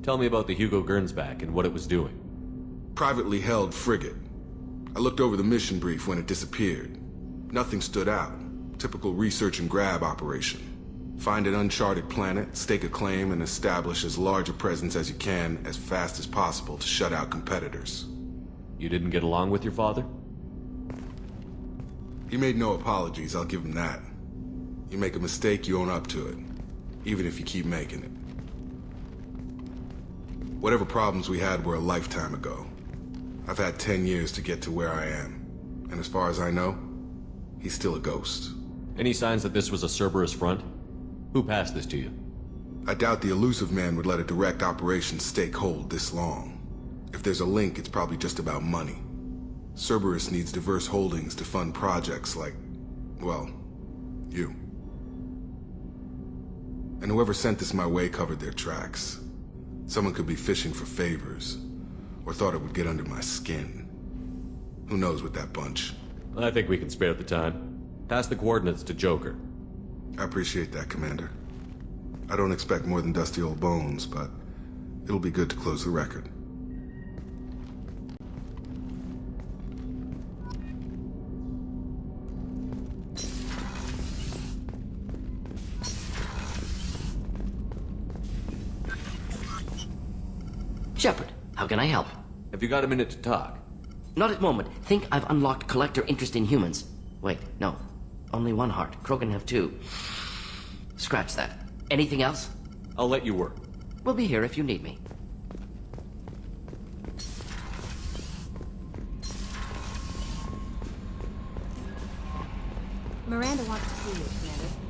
Tell me about the Hugo Gernsback and what it was doing. Privately held frigate. I looked over the mission brief when it disappeared. Nothing stood out. Typical research and grab operation. Find an uncharted planet, stake a claim, and establish as large a presence as you can as fast as possible to shut out competitors. You didn't get along with your father? He made no apologies, I'll give him that. You make a mistake, you own up to it. Even if you keep making it. Whatever problems we had were a lifetime ago. I've had 10 years to get to where I am. And as far as I know, he's still a ghost. Any signs that this was a Cerberus front? Who passed this to you? I doubt the Elusive Man would let a direct operation stake hold this long. If there's a link, it's probably just about money. Cerberus needs diverse holdings to fund projects like, well, you. And whoever sent this my way covered their tracks. Someone could be fishing for favors, or thought it would get under my skin. Who knows with that bunch? I think we can spare the time. Pass the coordinates to Joker. I appreciate that, Commander. I don't expect more than dusty old bones, but it'll be good to close the record. Shepard, how can I help? Have you got a minute to talk? Not at the moment. Think I've unlocked collector interest in humans. Wait, no. Only one heart. Krogan have two. Scratch that. Anything else? I'll let you work. We'll be here if you need me. Miranda wants to see you, Commander.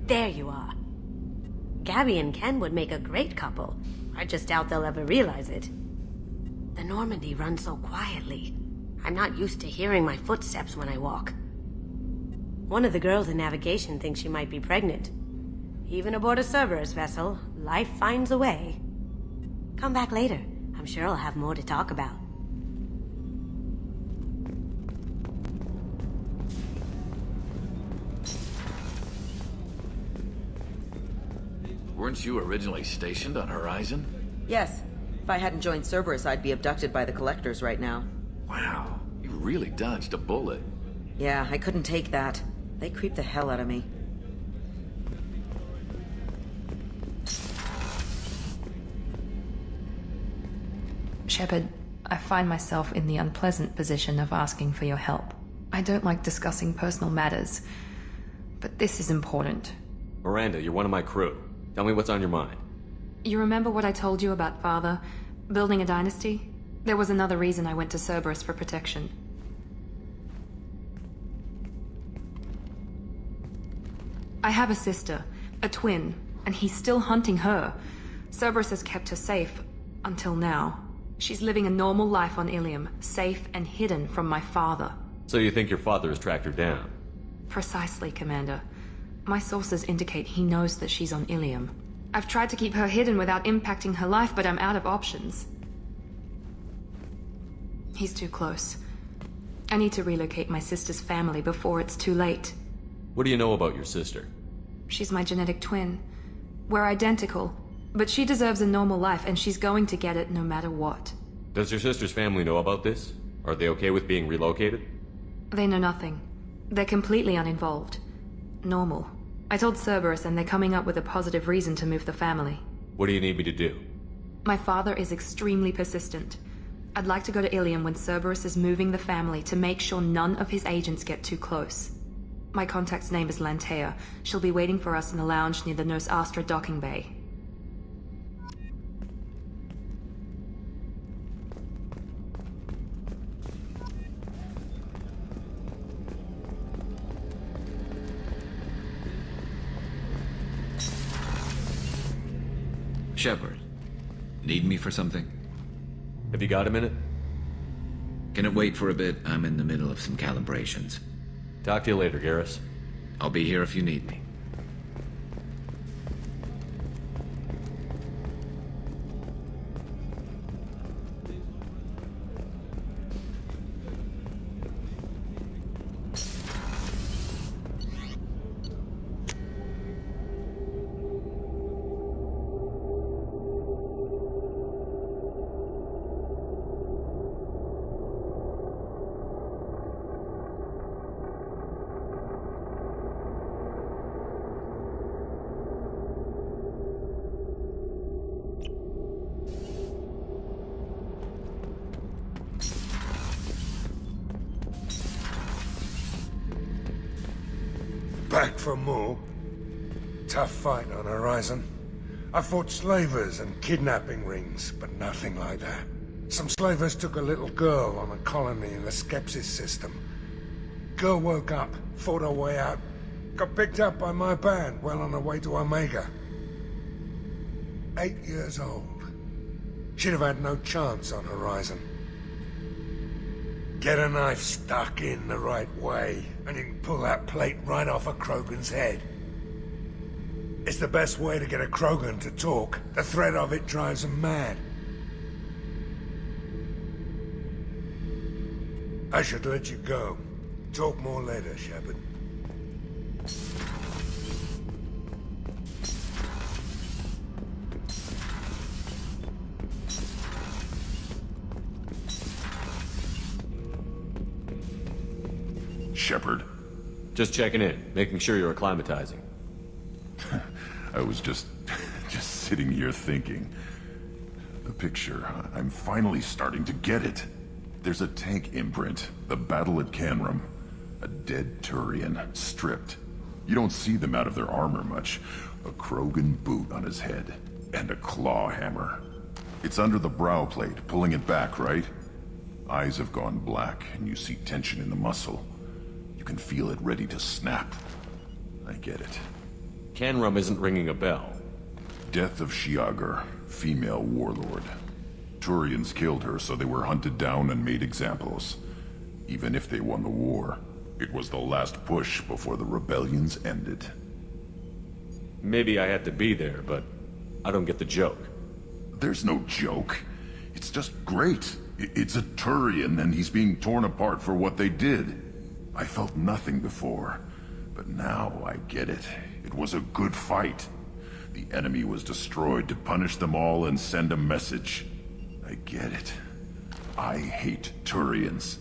There you are. Gabby and Ken would make a great couple. I just doubt they'll ever realize it. The Normandy runs so quietly. I'm not used to hearing my footsteps when I walk. One of the girls in navigation thinks she might be pregnant. Even aboard a Cerberus vessel, life finds a way. Come back later. I'm sure I'll have more to talk about. Weren't you originally stationed on Horizon? Yes. If I hadn't joined Cerberus, I'd be abducted by the Collectors right now. Wow, you really dodged a bullet. Yeah, I couldn't take that. They creeped the hell out of me. Shepard, I find myself in the unpleasant position of asking for your help. I don't like discussing personal matters, but this is important. Miranda, you're one of my crew. Tell me what's on your mind. You remember what I told you about Father? Building a dynasty? There was another reason I went to Cerberus for protection. I have a sister, a twin, and he's still hunting her. Cerberus has kept her safe, until now. She's living a normal life on Ilium, safe and hidden from my father. So you think your father has tracked her down? Precisely, Commander. My sources indicate he knows that she's on Ilium. I've tried to keep her hidden without impacting her life, but I'm out of options. He's too close. I need to relocate my sister's family before it's too late. What do you know about your sister? She's my genetic twin. We're identical, but she deserves a normal life, and she's going to get it no matter what. Does your sister's family know about this? Are they okay with being relocated? They know nothing. They're completely uninvolved. Normal. I told Cerberus, and they're coming up with a positive reason to move the family. What do you need me to do? My father is extremely persistent. I'd like to go to Ilium when Cerberus is moving the family to make sure none of his agents get too close. My contact's name is Lantea. She'll be waiting for us in the lounge near the Nos Astra docking bay. Shepard, need me for something? Have you got a minute? Can it wait for a bit? I'm in the middle of some calibrations. Talk to you later, Garrus. I'll be here if you need me. Back for more. Tough fight on Horizon. I fought slavers and kidnapping rings, but nothing like that. Some slavers took a little girl on a colony in the Skepsis system. Girl woke up, fought her way out, got picked up by my band well on her way to Omega. 8 years old. She'd have had no chance on Horizon. Get a knife stuck in the right way, and you can pull that plate right off a Krogan's head. It's the best way to get a Krogan to talk. The threat of it drives them mad. I should let you go. Talk more later, Shepard. Shepard. Just checking in, making sure you're acclimatizing. I was just sitting here thinking. The picture, I'm finally starting to get it. There's a tank imprint, the battle at Canrum. A dead Turian, stripped. You don't see them out of their armor much. A Krogan boot on his head, and a claw hammer. It's under the brow plate, pulling it back, right? Eyes have gone black, and you see tension in the muscle. You can feel it ready to snap. I get it. Canrum isn't ringing a bell. Death of Shiagar, female warlord. Turians killed her, so they were hunted down and made examples. Even if they won the war, it was the last push before the rebellions ended. Maybe I had to be there, but I don't get the joke. There's no joke. It's just great. It's a Turian, and he's being torn apart for what they did. I felt nothing before, but now I get it. It was a good fight. The enemy was destroyed to punish them all and send a message. I get it. I hate Turians.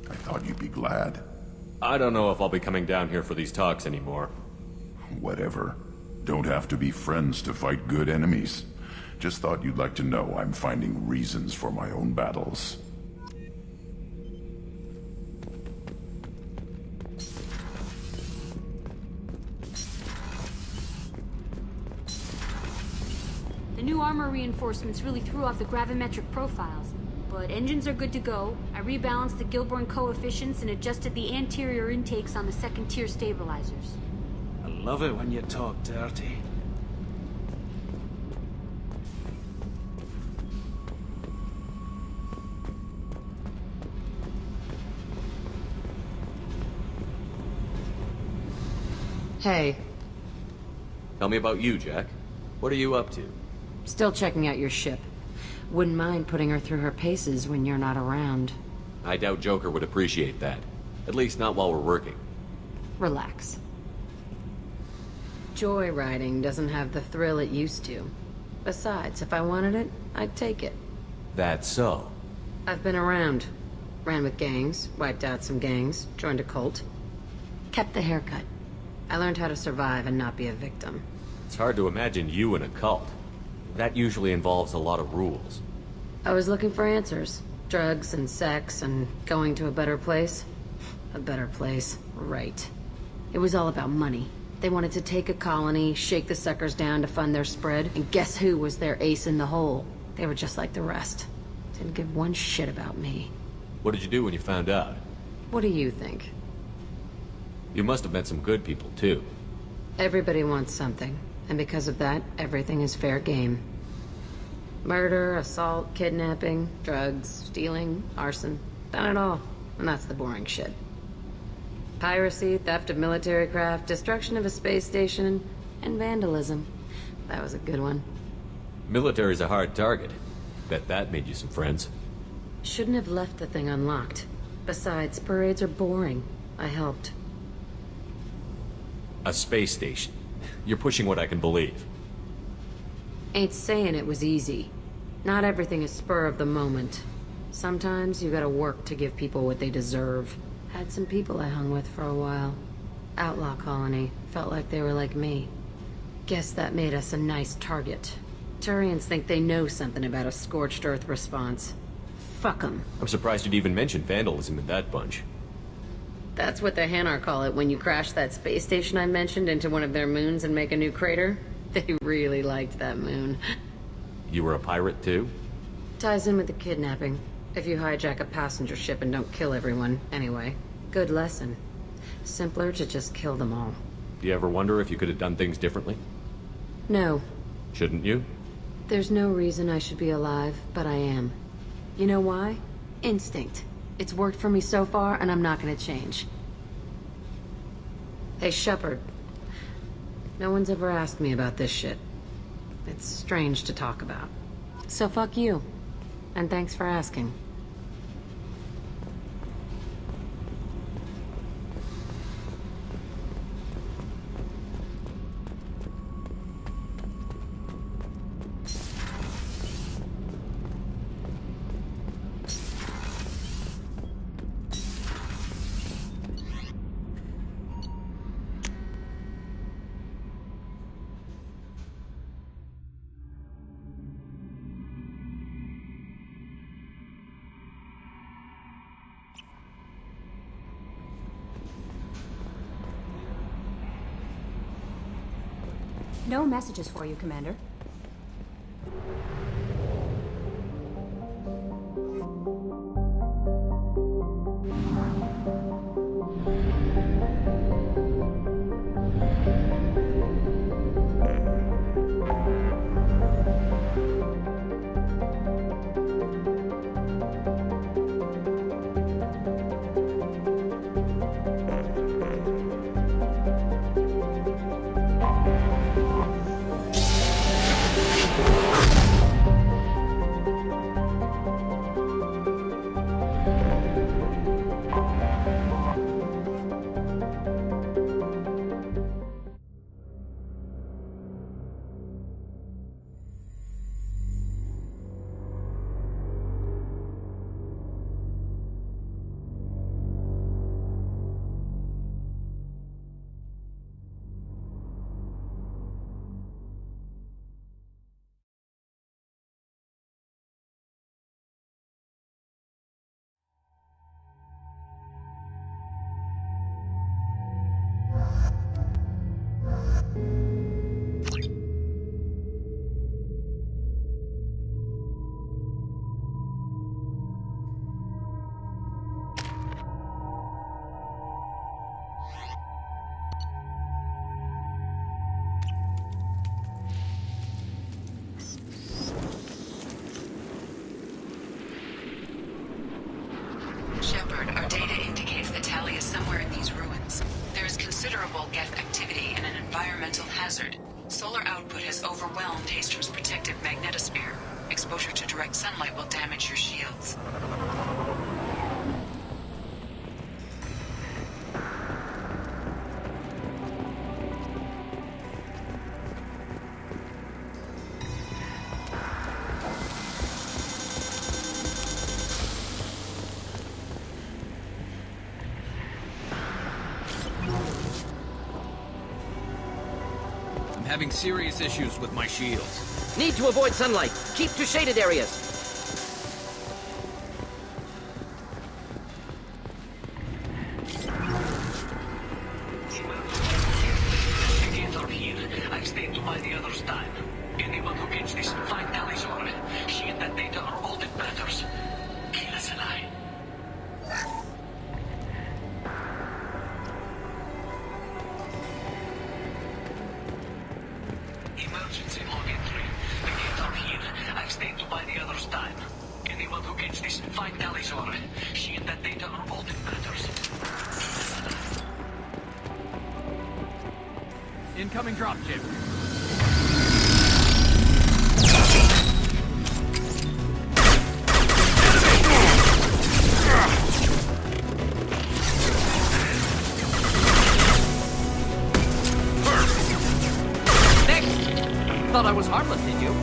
I thought you'd be glad. I don't know if I'll be coming down here for these talks anymore. Whatever. Don't have to be friends to fight good enemies. Just thought you'd like to know I'm finding reasons for my own battles. The new armor reinforcements really threw off the gravimetric profiles, but engines are good to go. I rebalanced the Gilborn coefficients and adjusted the anterior intakes on the second-tier stabilizers. I love it when you talk dirty. Hey. Tell me about you, Jack. What are you up to? Still checking out your ship. Wouldn't mind putting her through her paces when you're not around. I doubt Joker would appreciate that. At least not while we're working. Relax. Joyriding doesn't have the thrill it used to. Besides, if I wanted it, I'd take it. That's so. I've been around. Ran with gangs, wiped out some gangs, joined a cult. Kept the haircut. I learned how to survive and not be a victim. It's hard to imagine you in a cult. That usually involves a lot of rules. I was looking for answers. Drugs and sex and going to a better place. A better place, right. It was all about money. They wanted to take a colony, shake the suckers down to fund their spread, and guess who was their ace in the hole? They were just like the rest. Didn't give one shit about me. What did you do when you found out? What do you think? You must have met some good people, too. Everybody wants something, and because of that, everything is fair game. Murder, assault, kidnapping, drugs, stealing, arson. Done it all. And that's the boring shit. Piracy, theft of military craft, destruction of a space station, and vandalism. That was a good one. Military's a hard target. Bet that made you some friends. Shouldn't have left the thing unlocked. Besides, parades are boring. I helped. A space station. You're pushing what I can believe. Ain't saying it was easy. Not everything is spur of the moment. Sometimes you gotta work to give people what they deserve. Had some people I hung with for a while. Outlaw colony. Felt like they were like me. Guess that made us a nice target. Turians think they know something about a scorched earth response. Fuck 'em. I'm surprised you'd even mention vandalism in that bunch. That's what the Hanar call it when you crash that space station I mentioned into one of their moons and make a new crater. They really liked that moon. You were a pirate too? Ties in with the kidnapping. If you hijack a passenger ship and don't kill everyone, anyway. Good lesson. Simpler to just kill them all. Do you ever wonder if you could have done things differently? No. Shouldn't you? There's no reason I should be alive, but I am. You know why? Instinct. It's worked for me so far, and I'm not gonna change. Hey, Shepard. No one's ever asked me about this shit. It's strange to talk about. So fuck you. And thanks for asking. No messages for you, Commander. Shepard, our data indicates that Tali is somewhere in these ruins. There is considerable Geth activity and an environmental hazard. Solar output has overwhelmed Hastrom's protective magnetosphere. Exposure to direct sunlight will damage your shields. Having serious issues with my shields. Need to avoid sunlight. Keep to shaded areas. I've stayed to buy the others time. Anyone who gets this, find Tali's order. She and that data are all that matters. Kill us alive. Emergency log entry. The gates are here. I've stayed against this, find Talizora. She and that data are all that matters. Incoming dropship. Thought I was harmless, did you?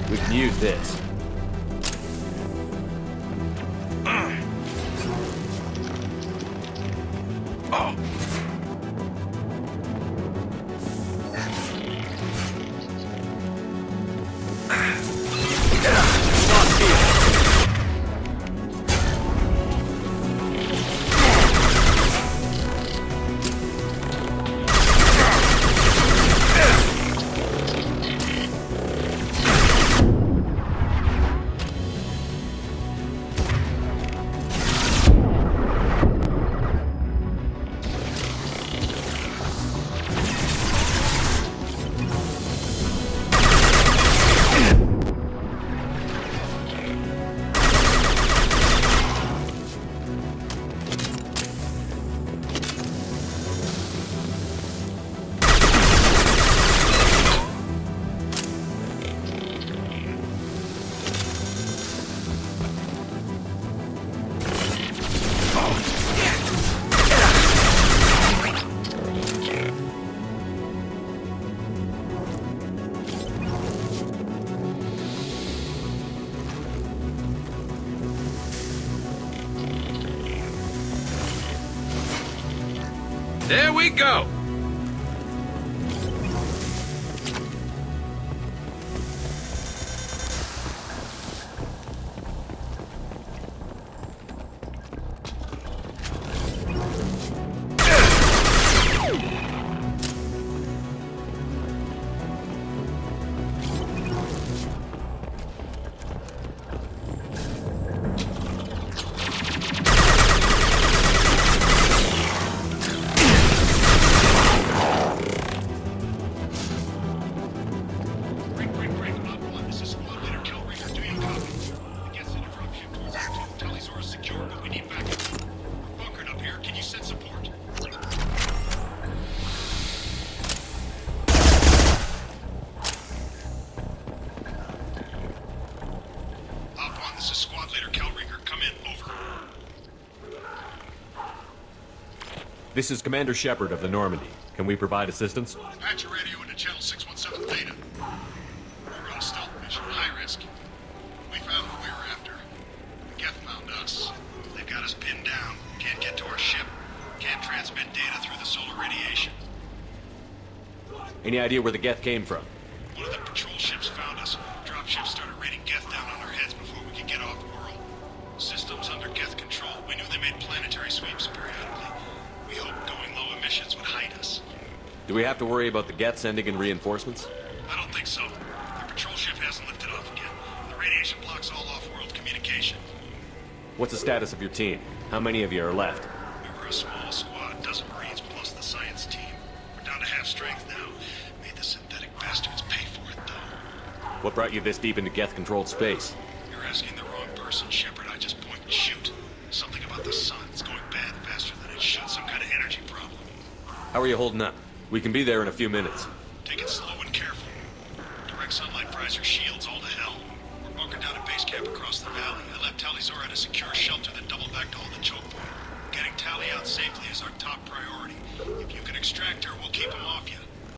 We can use this. There we go! This is Commander Shepard of the Normandy. Can we provide assistance? Patch your radio into channel 617 Theta. We're on a stealth mission, high risk. We found what we were after. The Geth found us. They've got us pinned down. Can't get to our ship. Can't transmit data through the solar radiation. Any idea where the Geth came from? One of the patrol ships found us. Dropships started raining Geth down on our heads before we could get off world. Systems under Geth control. We knew they made planetary sweeps periodically. We hoped going low emissions would hide us. Do we have to worry about the Geth sending in reinforcements? I don't think so. Our patrol ship hasn't lifted off again. The radiation blocks all off-world communication. What's the status of your team? How many of you are left? We were a small squad, dozen Marines plus the science team. We're down to half strength now. Made the synthetic bastards pay for it, though. What brought you this deep into Geth-controlled space? You're asking the wrong person, Shepard. I just point and shoot. Something about the sun. It's going bad faster than it should. Some kind of energy problem. How are you holding up? We can be there in a few minutes. Take it slow and careful. Direct sunlight fries your shields all to hell. We're bunkered down at base camp across the valley. I left Talizora to secure or shelter that double back to hold the choke point. Getting Tally out safely is our top priority. If you can extract her, we'll keep him off you.